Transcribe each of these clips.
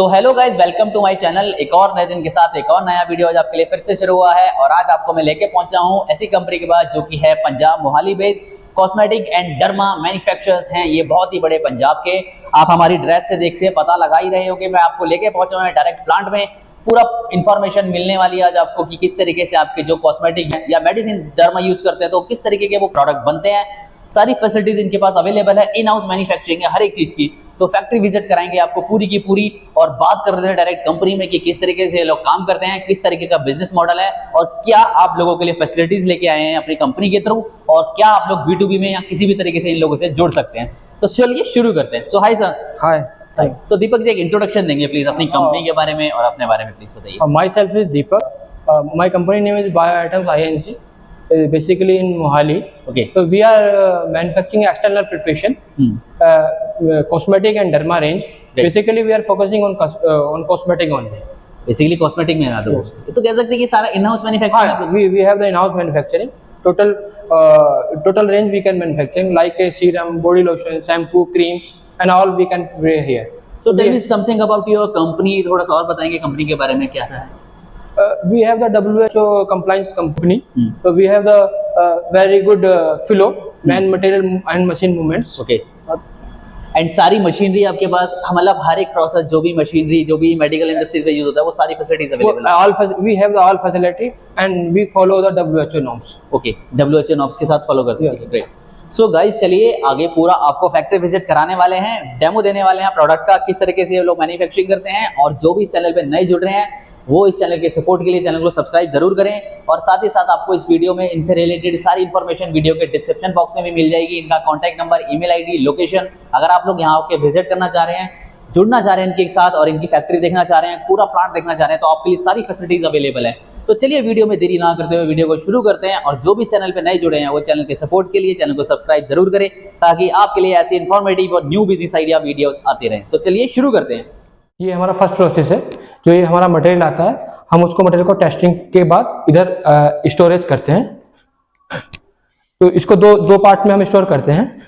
So hello guys, welcome to my channel. एक और नए दिन के साथ एक और नया वीडियो आज आपके लिए फिर से शुरू हुआ है। और आज आपको मैं लेके पहुंचा हूं ऐसी कंपनी के पास जो कि है Punjab Mohali based cosmetic and derma manufacturers हैं। ये बहुत ही बड़े पंजाब के, आप हमारी ड्रेस से देख से पता लगा ही रहे हो कि मैं आपको लेके पहुंचा हूं डायरेक्ट प्लांट में। पूरा इन्फॉर्मेशन मिलने वाली है आज आपको कि किस तरीके से आपके जो कॉस्मेटिक है या मेडिसिन डर्मा यूज करते हैं तो किस तरीके के वो प्रोडक्ट बनते हैं। सारी फैसिलिटीज इनके पास अवेलेबल है, इन हाउस मैन्युफैक्चरिंग है हर एक चीज की। तो फैक्ट्री विजिट कराएंगे आपको पूरी की पूरी और बात कर रहे हैं डायरेक्ट कंपनी में कि किस तरीके से लोग काम करते हैं, किस तरीके का बिजनेस मॉडल है और क्या आप लोगों के लिए फैसिलिटीज लेके आए हैं अपनी कंपनी के थ्रू और क्या आप लोग B2B में या किसी भी तरीके से इन लोगों से जुड़ सकते हैं। तो चलिए शुरू करते हैं। सो हाय सर। हाय। सो दीपक जी, एक इंट्रोडक्शन देंगे प्लीज अपनी कंपनी के बारे में और अपने बारे में प्लीज बताइए। My self is Deepak, my company name is bio items INC, basically in Mohali. Okay. So we are manufacturing external preparation, cosmetic and derma range. Right. Basically we are focusing on cosmetic only. Basically cosmetic में ना तो कह सकते हैं कि सारा in house manufacturing. We have the in-house manufacturing. Total range we can manufacturing like a serum, body lotion, shampoo, creams and all we can wear here. So tell me something about your company, थोड़ा सा और बताएंगे company के बारे में क्या है। We have the WHO compliance company. So we have the very good flow, man material and machine movements. Okay. And सारी मशीनरी आपके पास, मतलब हर एक प्रोसेस जो भी मशीनरी जो भी मेडिकल इंडस्ट्रीज में यूज होता है वो सारी फैसिलिटीज अवेलेबल है। We have the all facility and we follow the WHO norms. Okay, WHO norms के साथ फॉलो करते हैं। ग्रेट। सो गाइस चलिए आगे पूरा आपको फैक्ट्री विजिट कराने वाले हैं, डेमो देने वाले हैं प्रोडक्ट का, किस तरीके से ये लोग मैन्युफैक्चरिंग करते हैं। और जो भी इस चैनल पे नए जुड़ रहे हैं वो इस चैनल के सपोर्ट के लिए चैनल को सब्सक्राइब जरूर करें। और साथ ही साथ आपको इस वीडियो में इनसे रिलेटेड सारी इन्फॉर्मेशन वीडियो के डिस्क्रिप्शन बॉक्स में भी मिल जाएगी, इनका contact number, email ID, location. अगर आप लोग यहाँ आके विजिट करना चाह रहे हैं, जुड़ना चाह रहे हैं इनके साथ और इनकी फैक्ट्री देखना चाह रहे हैं, पूरा प्लांट देखना चाह रहे हैं तो आपके लिए सारी फैसिलिटीज अवेलेबल है। तो चलिए वीडियो में देरी ना करते हुए वीडियो को शुरू करते हैं। और जो भी चैनल पे नए जुड़े हैं वो चैनल के सपोर्ट के लिए चैनल को सब्सक्राइब जरूर करें ताकि आपके लिए ऐसी इन्फॉर्मेटिव और न्यू बिजनेस आइडिया वीडियोस आते रहें। तो चलिए शुरू करते हैं। ये हमारा फर्स्ट प्रोसेस है। जो ये हमारा मटेरियल आता है हम उसको मटेरियल को टेस्टिंग के बाद इधर स्टोरेज करते हैं। तो इसको दो पार्ट में हम स्टोर करते हैं।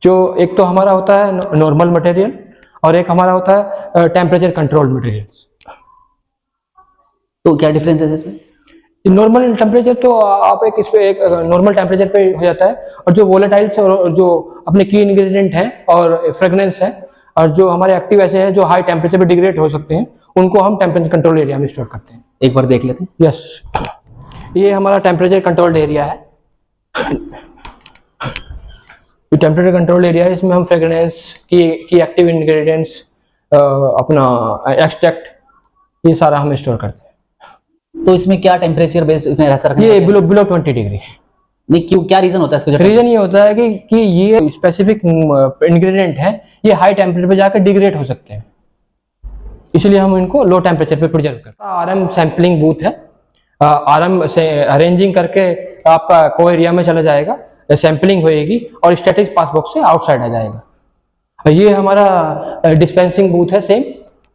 जो एक तो हमारा होता है नॉर्मल मटेरियल और एक हमारा होता है टेम्परेचर कंट्रोल्ड मटेरियल्स। तो क्या डिफरेंस है इसमें? नॉर्मल टेम्परेचर तो आप इस पे एक नॉर्मल टेम्परेचर पे हो जाता है और जो वोलेटाइल्स और जो अपने की इंग्रेडिएंट हैं और फ्रेगनेंस है और जो हमारे एक्टिव ऐसे हैं जो हाई टेम्परेचर पे डिग्रेड हो सकते हैं उनको हम टेम्परेचर कंट्रोल एरिया में स्टोर करते हैं। एक बार देख लेते हैं। यस, ये हमारा टेम्परेचर कंट्रोल्ड एरिया है। ये टेम्परेचर कंट्रोल एरिया है, इसमें हम फ्रेगनेंस की एक्टिव इंग्रेडिएंट्स, अपना एक्सट्रैक्ट, ये सारा हम स्टोर करते हैं। तो इसमें क्या टेम्परेचर बेस्ड इसमें ऐसा रखना है? ये बिलो 20 डिग्री। नहीं, क्यों, क्या रीजन होता है इसका? रीजन ये होता है कि ये स्पेसिफिक इंग्रेडिएंट है, ये हाई टेम्परेचर पे जाकर डिग्रेड हो सकते हैं, इसलिए हम इनको लो टेम्परेचर पे प्रिजर्व करते हैं। RM सैंपलिंग बूथ है, RM से अरेंजिंग करके आपका को एरिया में चला जाएगा, सैंपलिंग होएगी और स्टैटिक पास बॉक्स से आउटसाइड आ जाएगा। ये हमारा डिस्पेंसिंग बूथ है, same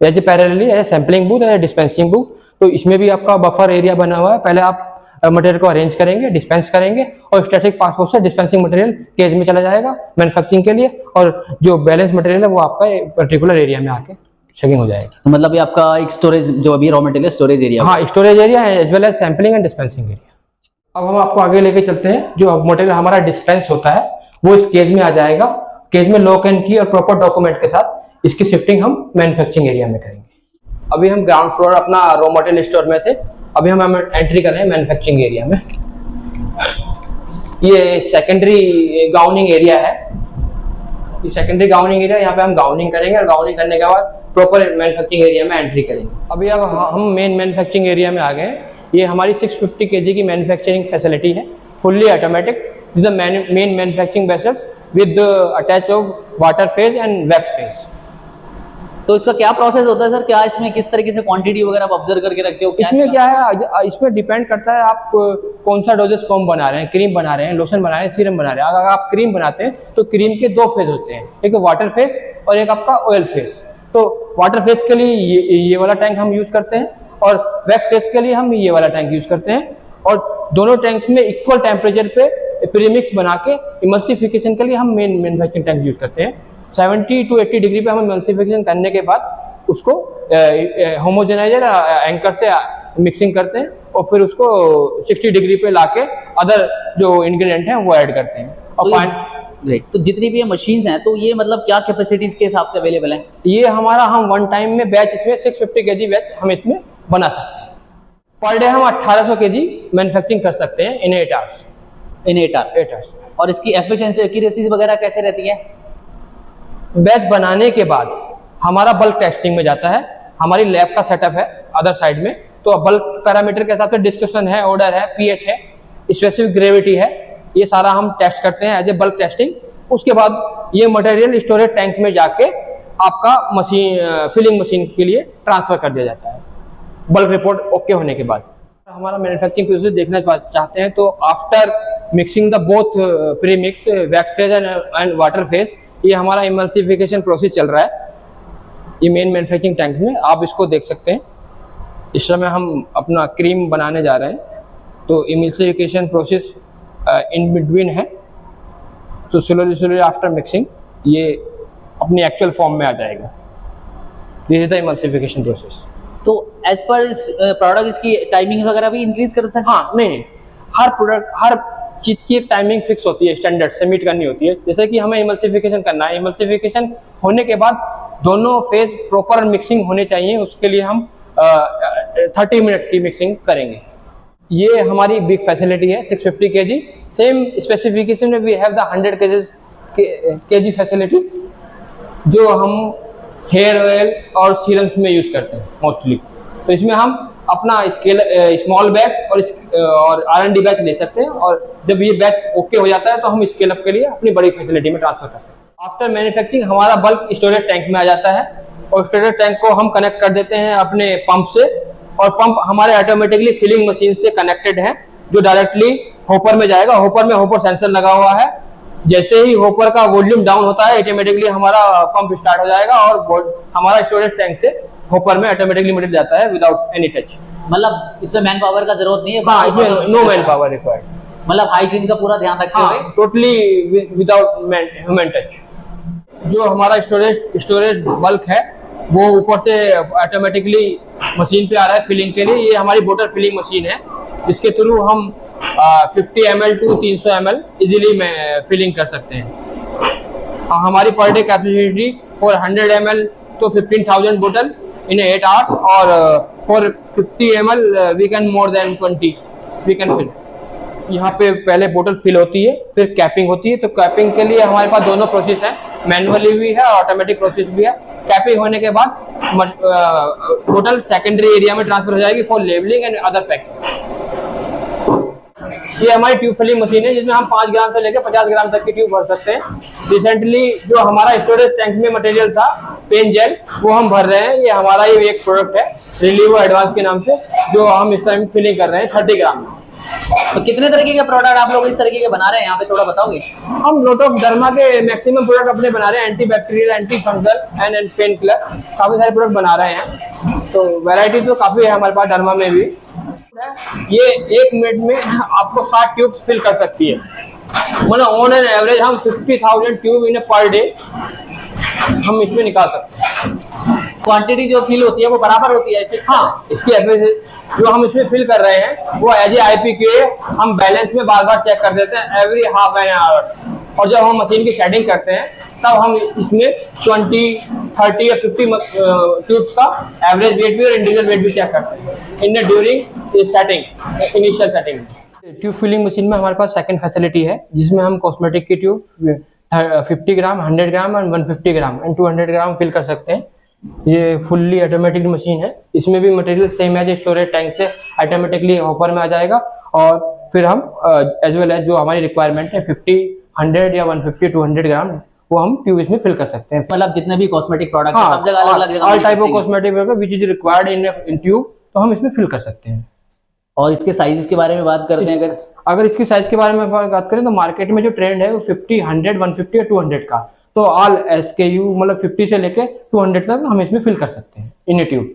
as parallelly as sampling booth as dispensing booth. तो इसमें भी आपका बफर एरिया बना हुआ है, पहले आप मटेरियल को अरेंज करेंगे, डिस्पेंस करेंगे और स्टैटिक पास बॉक्स से डिस्पेंसिंग मटेरियल केज में चला जाएगा मैन्युफैक्चरिंग के लिए और जो बैलेंस मटेरियल है वो आपका पर्टिकुलर एरिया में आके चेकिंग हो जाएगा। तो मतलब ये आपका एक स्टोरेज, जो अभी रॉ मटेरियल स्टोरेज एरिया। हाँ, स्टोरेज एरिया है as well as sampling and dispensing area. अब हम आपको आगे लेके चलते हैं। जो मटेरियल हमारा डिस्पेंस होता है वो इस केज में आ जाएगा। केज में लॉक एंड की और प्रॉपर डॉक्यूमेंट के साथ इसकी शिफ्टिंग हम मैन्युफैक्चरिंग एरिया में करेंगे। अभी हम ग्राउंड फ्लोर अपना रॉ मटेरियल स्टोर में थे, अभी हम एंट्री कर रहे हैं मैन्युफैक्चरिंग एरिया में। ये सेकेंडरी गाउनिंग एरिया है। ये सेकेंडरी गाउनिंग एरिया, यहाँ पे हम गाउनिंग करेंगे और गाउनिंग करने के बाद प्रॉपर मैन्युफैक्चरिंग एरिया में एंट्री करेंगे। अभी अब हम मेन मैन्युफैक्चरिंग एरिया में आ गए। ये हमारी 650 kg की मैन्युफैक्चरिंग फैसिलिटी है, fully automatic. The main manufacturing vessels with attach of water phase and wax phase. तो इसका क्या प्रोसेस होता है सर? क्या इसमें किस तरीके से क्वांटिटी वगैरह आप ऑब्जर्व करके रखते हो? इसमें क्या है, इसमें डिपेंड करता है आप कौन सा डोजेस फॉर्म बना रहे हैं, क्रीम बना रहे हैं, लोशन बना रहे हैं, सीरम बना रहे हैं। अगर आप क्रीम बनाते हैं तो क्रीम के 2 फेज होते हैं, एक वाटर फेज और एक आपका ऑयल फेज। तो वाटर फेज के लिए ये वाला टैंक हम यूज करते हैं और वैक्स फेज के लिए हम ये वाला टैंक यूज करते हैं। और दोनों टैंक्स में इक्वल टेम्परेचर पे प्रीमिक्स बना के इमल्सिफिकेशन के लिए हम मेन मैन्युफैक्चरिंग टैंक यूज करते हैं। 70 to 80 डिग्री पे हम इमल्सिफिकेशन करने के बाद उसको होमोजेनाइजर एंकर से मिक्सिंग करते हैं और फिर उसको 60 डिग्री पे लाके अदर जो इंग्रेडिएंट हैं वो ऐड करते हैं और ग्रेट। तो जितनी भी ये मशीन्स हैं तो ये मतलब क्या कैपेसिटीज के हिसाब से अवेलेबल हैं? ये हमारा हम वन टाइम में बैच इसमें 650 केजी बैच हम इसमें बना सकते हैं। पर डे हम 1800 केजी मैन्युफैक्चरिंग कर सकते हैं इन 8 आवर्स। इन 8 आवर्स। और इसकी एफिशिएंसी एक्यूरेसी वगैरह कैसे रहती है? बैच बनाने के बाद हमारा बल्क टेस्टिंग में जाता है। हमारी लैब का सेटअप है अदर साइड में, तो बल्क पैरामीटर के हिसाब से डिस्कशन है, ऑर्डर है, पीएच है, स्पेसिफिक ग्रेविटी है, ये सारा हम टेस्ट करते हैं एज ए बल्क टेस्टिंग। उसके बाद ये मटेरियल स्टोरेज टैंक में जाके आपका मशीन फिलिंग मशीन के लिए ट्रांसफर कर दिया जाता है बल्क रिपोर्ट ओके होने के बाद। हमारा मैन्युफैक्चरिंग प्रोसेस देखना चाहते हैं तो after mixing the both pre mix wax phase and water phase, ये हमारा इमल्सिफिकेशन प्रोसेस चल रहा है। ये मेन मैन्युफैक्चरिंग टैंक में आप इसको देख सकते हैं। इस समय हम अपना क्रीम बनाने जा रहे हैं, तो इमल्सिफिकेशन प्रोसेस इन बिटवीन है। तो स्लोली आफ्टर मिक्सिंग ये अपनी एक्चुअल फॉर्म में आ जाएगा। This is the emulsification process. तो एज पर इस प्रोडक्ट इसकी टाइमिंग वगैरह भी इंक्रीज कर सकते हैं? हाँ, नहीं, हर प्रोडक्ट हर चीज की एक टाइमिंग फिक्स होती है, स्टैंडर्ड से मीट करनी होती है। जैसे कि हमें इमल्सिफिकेशन करना है, इमल्सिफिकेशन होने के बाद दोनों फेज प्रॉपर मिक्सिंग होने चाहिए, उसके लिए हम 30 मिनट की मिक्सिंग करेंगे। ये हमारी बिग फैसिलिटी है 650 केजी। सेम स्पेसिफिकेशन में we have the 100 kg facility, जो हम हेयर ऑयल और सीरम्स में यूज करते हैं मोस्टली। तो इसमें हम अपना स्मॉल बैच और R&D बैच ले सकते हैं, और जब ये बैच ओके हो जाता है तो हम स्केल अप के लिए अपनी बड़ी फैसिलिटी में ट्रांसफर कर सकते हैं। आफ्टर मैन्युफैक्चरिंग हमारा बल्क स्टोरेज टैंक में आ जाता है, और स्टोरेज टैंक को हम कनेक्ट कर देते हैं अपने पंप से, और पंप हमारे ऑटोमेटिकली फिलिंग मशीन से कनेक्टेड है, जो डायरेक्टली होपर में जाएगा। होपर में होपर सेंसर लगा हुआ है। जैसे ही होपर का वॉल्यूम डाउन होता है, ऑटोमेटिकली हमारा पंप स्टार्ट हो जाएगा और हमारा स्टोरेज टैंक से होपर में ऑटोमेटिकली मटेरियल जाता है विदाउट एनी टच। मतलब इसमें मैन पावर का जरूरत नहीं है? हाँ, इसमें नो मैन पावर रिक्वायर्ड। मतलब हाइजीन का पूरा ध्यान रखते हुए टोटली विदाउट ह्यूमन टच। जो हमारा स्टोरेज बल्क है वो ऊपर से ऑटोमेटिकली मशीन पे आ रहा है फिलिंग के लिए। ये हमारी बोतल फिलिंग मशीन है, जिसके थ्रू हम 50 ml to 300 ml easily filling कर सकते हैं। हमारी per day capacity for 100 ml तो 15,000 बोतल इन 8 आवर्स, और for 50 ml we can more than 20 we can fill. यहाँ पे पहले बोतल फिल होती है, फिर कैपिंग होती है। तो कैपिंग के लिए हमारे पास दोनों प्रोसेस है, मैनुअली भी है और ऑटोमेटिक प्रोसेस भी है। कैपिंग होने के बाद बोतल सेकेंडरी एरिया में ट्रांसफर हो जाएगी for labelling and other packing. ये हमारी ट्यूब फिलिंग मशीन है, जिसमें हम 5 ग्राम से लेकर 50 ग्राम तक की ट्यूब भर सकते हैं। रिसेंटली जो हमारा स्टोरेज टैंक में मटेरियल था पेन जेल, वो हम भर रहे हैं। ये हमारा ही एक प्रोडक्ट है रिलीवो एडवांस के नाम से, जो हम इस टाइम फिलिंग कर रहे हैं 30 ग्राम में। तो कितने तरीके के प्रोडक्ट आप लोग इस तरीके के बना रहे हैं यहाँ पे, थोड़ा बताओगे? हम लोट ऑफ डर्मा के मैक्सिमम प्रोडक्ट अपने बना रहे हैं, anti bacterial, anti fungal and pain killer, काफी सारे प्रोडक्ट बना रहे हैं। तो वैरायटी तो काफी है हमारे पास डर्मा में भी। ये 1 मिनट में आपको 60 ट्यूब फिल कर सकती है। मतलब ऑन एन एवरेज हम 50,000 ट्यूब इन पर डे हम इसमें निकाल सकते हैं। क्वांटिटी जो फिल होती है वो बराबर होती है? हाँ, इसकी जो हम इसमें फिल कर रहे हैं वो एज ए IPQA हम बैलेंस में बार बार चेक कर देते हैं एवरी हाफ एन आवर। और जब हम मशीन की सेटिंग करते हैं तब हम इसमें 20, 30 या 50 ट्यूब्स का एवरेज वेट भी और इंडिविजुअल वेट भी चेक करते हैं in during setting, initial setting. Tube filling machine में हमारे पास सेकंड फैसिलिटी है, जिसमें हम कॉस्मेटिक की ट्यूब 50 ग्राम, 100 ग्राम और 150 ग्राम एंड 200 ग्राम फिल कर सकते हैं। ये फुल्ली ऑटोमेटिक मशीन है। इसमें भी material same as storage tank से ऑटोमेटिकली हॉपर में आ जाएगा, और फिर हम एज वेल एज जो हमारी रिक्वायरमेंट है 50, 100 या 150, 200 ग्राम वो हम ट्यूब इसमें फिल कर सकते हैं। मतलब जितने भी कॉस्मेटिक प्रोडक्ट हैं सब जगह अलग-अलग जगह all type of cosmetic which is required in tube, तो हम इसमें फिल कर सकते हैं। और इसके साइजेस के बारे में बात करते हैं अगर इसकी साइज के बारे में बात करें तो मार्केट में जो ट्रेंड है वो 50, 100, 150 और 200 का। तो ऑल SKU मतलब 50 से लेके 200 तक हम इसमें फिल कर सकते हैं इन ट्यूब।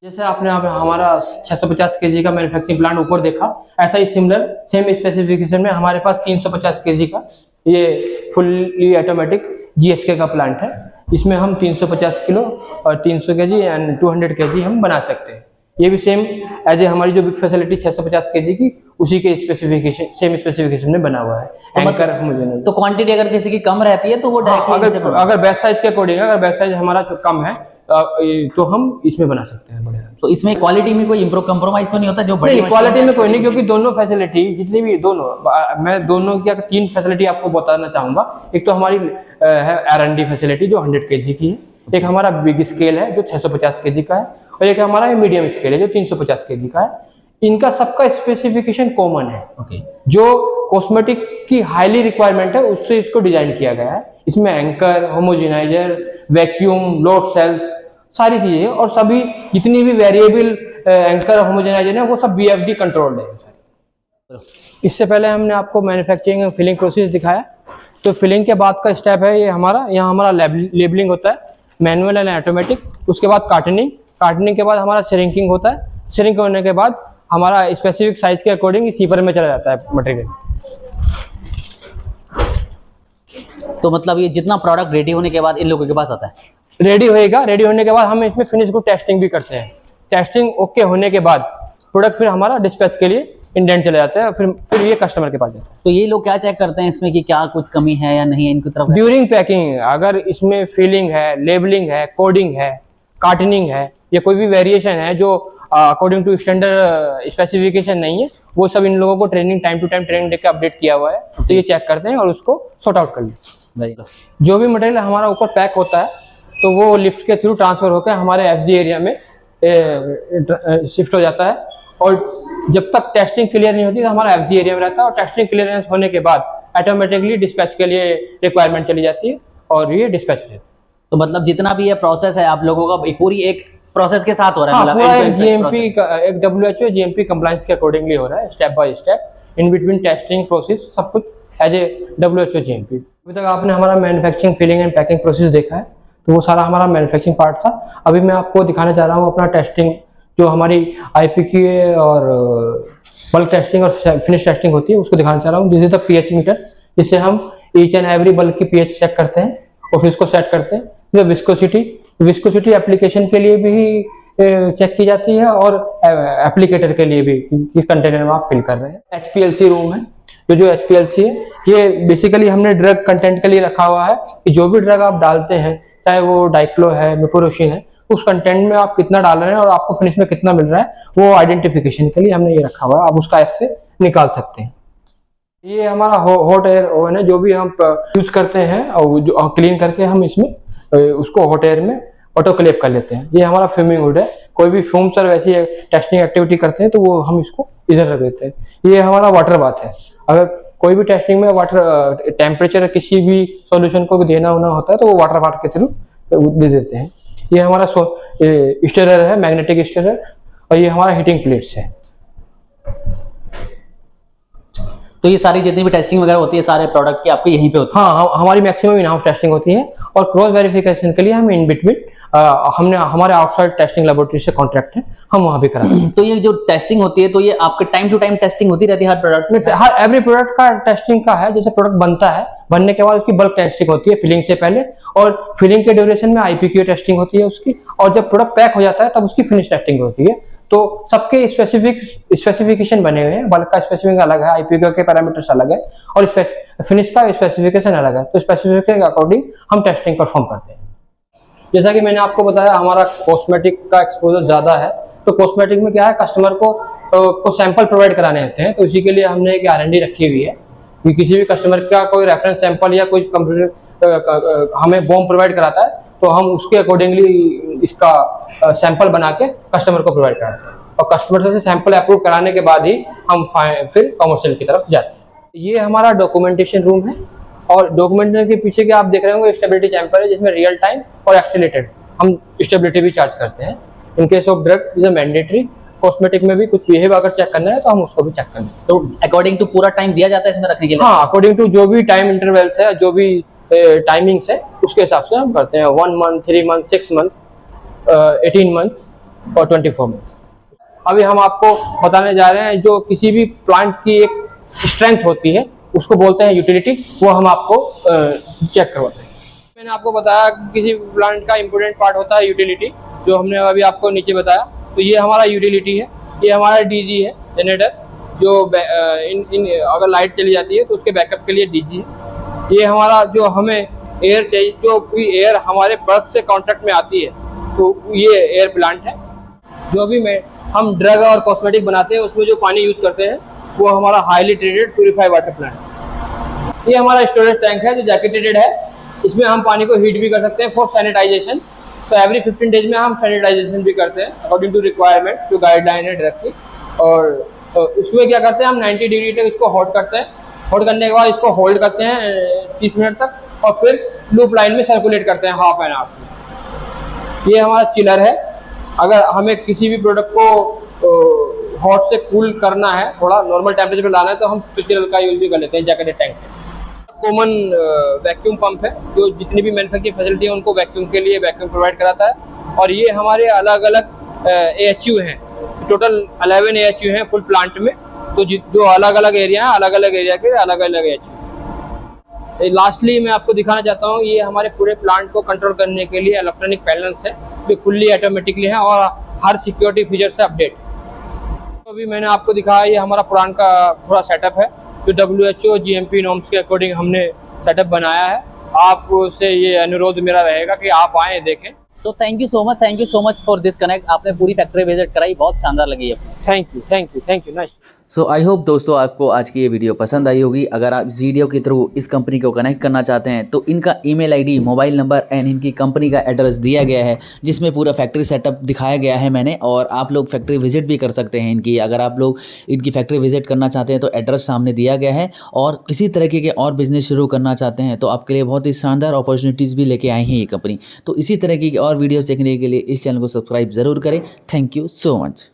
जैसे आपने हमारा 650 kg का मैन्युफैक्चरिंग प्लांट ऊपर देखा, ऐसा ही सिमिलर सेम स्पेसिफिकेशन में हमारे पास 350 kg का ये फुल्ली ऑटोमेटिक GSK का प्लांट है। इसमें हम 350 किलो और 300 केजी एंड 200 केजी हम बना सकते हैं। ये भी सेम एज ए हमारी जो बिग फैसिलिटी 650 केजी की उसी के स्पेसिफिकेशन सेम स्पेसिफिकेशन में बना हुआ है। एंकर मुझे तो क्वांटिटी अगर किसी की कम रहती है तो वो डायरेक्टली अगर बैच साइज के अकॉर्डिंग है, अगर बैच साइज हमारा कम है तो हम इसमें बना सकते हैं बड़े। तो इसमें क्वालिटी में कोई कंप्रोमाइज तो नहीं होता जो बड़ी क्वालिटी में कोई नहीं, क्योंकि दोनों फैसिलिटी जितनी भी मैं दोनों की 3 फैसिलिटी आपको बताना चाहूंगा। एक तो हमारी है R&D फैसिलिटी जो 100 केजी की है, एक हमारा बिग स्केल है जो 650 केजी का है, और एक हमारा मीडियम स्केल है जो 350 केजी का है। इनका सबका स्पेसिफिकेशन कॉमन है। जो कॉस्मेटिक की हाईली रिक्वायरमेंट है उससे इसको डिजाइन किया गया है। इसमें anchor, homogeniser, vacuum, load cells सारी चीजें हैं, और सभी जितनी भी वेरिएबल एंकर होमोजेनाइजर है वो सब BFD कंट्रोल्ड है। इससे पहले हमने आपको मैन्युफैक्चरिंग और फिलिंग प्रोसेस दिखाया। तो फिलिंग के बाद का स्टेप है ये हमारा, यहाँ हमारा लेबलिंग होता है, मैनुअल एंड ऑटोमेटिक। उसके बाद कार्टनिंग के बाद हमारा श्रिंकिंग होता है। श्रिंक होने के बाद हमारा स्पेसिफिक साइज के अकॉर्डिंग सीपर में चला जाता है मटेरियल। तो मतलब ये जितना प्रोडक्ट रेडी होने के बाद इन लोगों के पास आता है, रेडी होने के बाद हम इसमें फिनिश को टेस्टिंग भी करते हैं। टेस्टिंग ओके होने के बाद प्रोडक्ट फिर हमारा डिस्पैच के लिए इंडेंट चले जाते हैं, फिर ये कस्टमर के पास जाता है। तो ये लोग क्या चेक करते हैं इसमें कि क्या कुछ कमी है या नहीं है इनकी तरफ? ड्यूरिंग पैकिंग अगर इसमें फिलिंग है, लेबलिंग है, कोडिंग है, कार्टनिंग है, या कोई भी वेरिएशन है जो अकॉर्डिंग टू स्टैंडर्ड स्पेसिफिकेशन नहीं है, वो सब इन लोगों को टाइम टू टाइम ट्रेनिंग देकर अपडेट किया हुआ है। तो ये चेक करते हैं और उसको सॉर्ट आउट कर लेते हैं। जो भी मटेरियल हमारा ऊपर पैक होता है तो वो लिफ्ट के थ्रू ट्रांसफर होकर हमारे FG एरिया में शिफ्ट हो जाता है, और जब तक टेस्टिंग क्लियर नहीं होती तो हमारा FG एरिया में रहता है, और टेस्टिंग क्लियरेंस होने के बाद ऑटोमेटिकली डिस्पैच के लिए रिक्वायरमेंट चली जाती है और ये डिस्पैच हो जाती है। तो मतलब जितना भी ये प्रोसेस है आप लोगों का पूरी एक प्रोसेस के साथ हो रहा है? हाँ, पूरा एक GMP एक WHO GMP कंप्लायंस के अकॉर्डिंगली हो रहा है, step by step, in between testing process सब कुछ एज ए WHO GMP। अभी तक आपने हमारा manufacturing, filling and packing process देखा है, तो वो सारा हमारा मैन्युफैक्चरिंग पार्ट था। अभी मैं आपको दिखाने जा रहा हूँ अपना टेस्टिंग, जो हमारी IPQ और बल्क टेस्टिंग और फिनिश टेस्टिंग होती है, उसको दिखाना चाह रहा हूँ। This is the pH meter, जिससे हम ईच एंड एवरी बल्क की pH चेक करते हैं और फिर उसको सेट करते हैं। विस्कोसिटी एप्लीकेशन के लिए भी चेक की जाती है, और एप्लीकेटर के लिए भी, किस कंटेनर में आप फिल कर रहे हैं। HPLC रूम है, जो HPLC है ये बेसिकली हमने ड्रग कंटेंट के लिए रखा हुआ है कि जो भी ड्रग आप डालते हैं, चाहे वो डाइक्लो है, मेफोरोशिन है, उस कंटेंट में आप कितना डाल रहे हैं और आपको फिनिश में कितना मिल रहा है, वो आइडेंटिफिकेशन के लिए हमने ये रखा हुआ है। आप उसका ऐसे निकाल सकते हैं। ये हमारा हॉट एयर ओवन है, जो भी हम यूज करते हैं और जो क्लीन करके हम इसमें उसको हॉट एयर में ऑटोक्लेव कर लेते हैं। ये हमारा फ्यूमिंग हुड है, कोई भी फ्यूम्स और वैसी टेस्टिंग एक्टिविटी करते हैं तो वो हम इसको इधर रख देते हैं। ये हमारा वाटर बाथ है, अगर कोई भी टेस्टिंग में वाटर टेम्परेचर किसी भी सॉल्यूशन को भी देना होना होता है तो वो वाटर बाथ के थ्रू दे देते हैं। ये हमारा स्टेरर है, मैग्नेटिक स्टेरर, और ये हमारा हीटिंग प्लेट्स है। तो ये सारी जितनी भी टेस्टिंग वगैरह होती है सारे प्रोडक्ट की आपकी यहीं पे होती है? हाँ, हमारी मैक्सिमम इन हाउस टेस्टिंग होती है, और क्रॉस वेरिफिकेशन के लिए हम इन बिटवीन हमने हमारे आउटसाइड टेस्टिंग लेबोरेटरी से कॉन्ट्रैक्ट है, हम वहाँ भी कराते हैं। तो ये जो टेस्टिंग होती है तो ये आपके टाइम टू टाइम टेस्टिंग होती रहती है हर प्रोडक्ट में? हर एवरी प्रोडक्ट का टेस्टिंग का है। जैसे प्रोडक्ट बनता है, बनने के बाद उसकी बल्क टेस्टिंग होती है फिलिंग से पहले, और फिलिंग के ड्यूरेशन में IPQ टेस्टिंग होती है उसकी, और जब प्रोडक्ट पैक हो जाता है तब उसकी फिनिश टेस्टिंग होती है। तो सबके स्पेसिफिकेशन बने हुए हैं, बल्क का स्पेसिफिकेशन अलग है, IPQ के पैरामीटर्स अलग है, और फिनिश का स्पेसिफिकेशन अलग है। तो स्पेसिफिकेशन के अकॉर्डिंग हम टेस्टिंग परफॉर्म करते हैं। जैसा कि मैंने आपको बताया हमारा कॉस्मेटिक का एक्सपोजर ज़्यादा है, तो कॉस्मेटिक में क्या है, कस्टमर को सैंपल प्रोवाइड कराने होते हैं। तो इसी के लिए हमने एक R&D रखी हुई है कि किसी भी कस्टमर का कोई रेफरेंस सैंपल या कोई कंप्यूटर हमें बॉम्ब प्रोवाइड कराता है तो हम उसके अकॉर्डिंगली इसका सैंपल बना के कस्टमर को प्रोवाइड कराते हैं, और कस्टमर से सैंपल अप्रूव कराने के बाद ही हम फिर कमर्शियल की तरफ जाते हैं। ये हमारा डॉक्यूमेंटेशन रूम है, और डॉक्यूमेंटेशन के पीछे के आप देख रहे होंगे स्टेबिलिटी चैम्बर है, जिसमें रियल टाइम और एक्सीलरेटेड हम स्टेबिलिटी भी चार्ज करते हैं। In case of drug is mandatory, cosmetic में भी कुछ बिहेव अगर चेक करना है तो हम उसको भी चेक करते हैं। तो अकॉर्डिंग टू पूरा टाइम दिया जाता है इसमें रखने के लिए? हाँ, अकॉर्डिंग टू जो भी टाइम इंटरवल्स है, जो भी टाइमिंग्स है, उसके हिसाब से हम करते हैं। 1 मंथ, 3 मंथ, 6 मंथ, 18 मंथ और 24 मंथ। अभी हम आपको बताने जा रहे हैं जो किसी भी प्लांट की एक स्ट्रेंथ होती है, उसको बोलते हैं यूटिलिटी, वो हम आपको चेक करवाते हैं। मैंने आपको बताया कि किसी प्लांट का इम्पोर्टेंट पार्ट होता है यूटिलिटी, जो हमने अभी आपको नीचे बताया। तो ये हमारा यूटिलिटी है, ये हमारा डीजी है जनरेटर, जो अगर लाइट चली जाती है तो उसके बैकअप के लिए डीजी है। ये हमारा जो हमें एयर चाहिए, जो भी एयर हमारे बर्थ से कॉन्टैक्ट में आती है, तो ये एयर प्लांट है। जो भी हम ड्रग और कॉस्मेटिक बनाते हैं उसमें जो पानी यूज करते हैं वो हमारा highly treated purified water plant. ये हमारा स्टोरेज टैंक है जो जैकेटेड है, इसमें हम पानी को हीट भी कर सकते हैं फॉर सैनिटाइजेशन। तो एवरी 15 डेज में हम सैनिटाइजेशन भी करते हैं अकॉर्डिंग टू रिक्वायरमेंट, जो गाइडलाइन है ड्रग की। और उसमें क्या करते हैं, हम 90 डिग्री तक इसको हॉट करते हैं। हॉट करने के बाद इसको होल्ड करते हैं 30 मिनट तक, और फिर लूप लाइन में सर्कुलेट करते हैं हाफ एन आवर। ये हमारा चिलर है। अगर हमें किसी भी प्रोडक्ट को हॉट से कूल करना है, थोड़ा नॉर्मल टेम्परेचर पर लाना है, तो हम चिलर का यूज भी कर लेते हैं जैकेटेड टैंक में। कॉमन वैक्यूम पंप है, जो जितनी भी मैन्युफैक्चरिंग फैसिलिटी है उनको वैक्यूम के लिए वैक्यूम प्रोवाइड कराता है। और ये हमारे अलग अलग AHU हैं, टोटल 11 AHU हैं फुल प्लांट में। तो जो अलग अलग एरिया है, अलग अलग एरिया के अलग अलग AHU। लास्टली मैं आपको दिखाना चाहता हूँ, ये हमारे पूरे प्लांट को कंट्रोल करने के लिए इलेक्ट्रॉनिक पैनल्स है, जो फुल्ली ऑटोमेटिकली है और हर सिक्योरिटी फीचर से अपडेट। तो अभी मैंने आपको दिखाया, ये हमारा पुरान का पूरा सेटअप है, जो WHO GMP नॉर्म्स के अकॉर्डिंग हमने सेटअप बनाया है। आपसे ये अनुरोध मेरा रहेगा कि आप आएँ देखें। So thank you so much for this connect. आपने पूरी फैक्ट्री विजिट कराई, बहुत शानदार लगी है। Thank you nice. So I hope दोस्तों आपको आज की ये वीडियो पसंद आई होगी। अगर आप इस वीडियो के थ्रू इस कंपनी को कनेक्ट करना चाहते हैं तो इनका email ID, mobile number and इनकी कंपनी का एड्रेस दिया गया है, जिसमें पूरा फैक्ट्री सेटअप दिखाया गया है मैंने। और आप लोग फैक्ट्री विजिट भी कर सकते हैं इनकी। अगर आप लोग इनकी फैक्ट्री विजिट करना चाहते हैं तो एड्रेस सामने दिया गया है। और इसी तरीके के और बिजनेस शुरू करना चाहते हैं तो आपके लिए बहुत ही शानदार अपॉर्चुनिटीज़ भी लेके आई हैं ये कंपनी। तो इसी तरीके की और वीडियोज़ देखने के लिए इस चैनल को सब्सक्राइब ज़रूर करें। Thank you so much.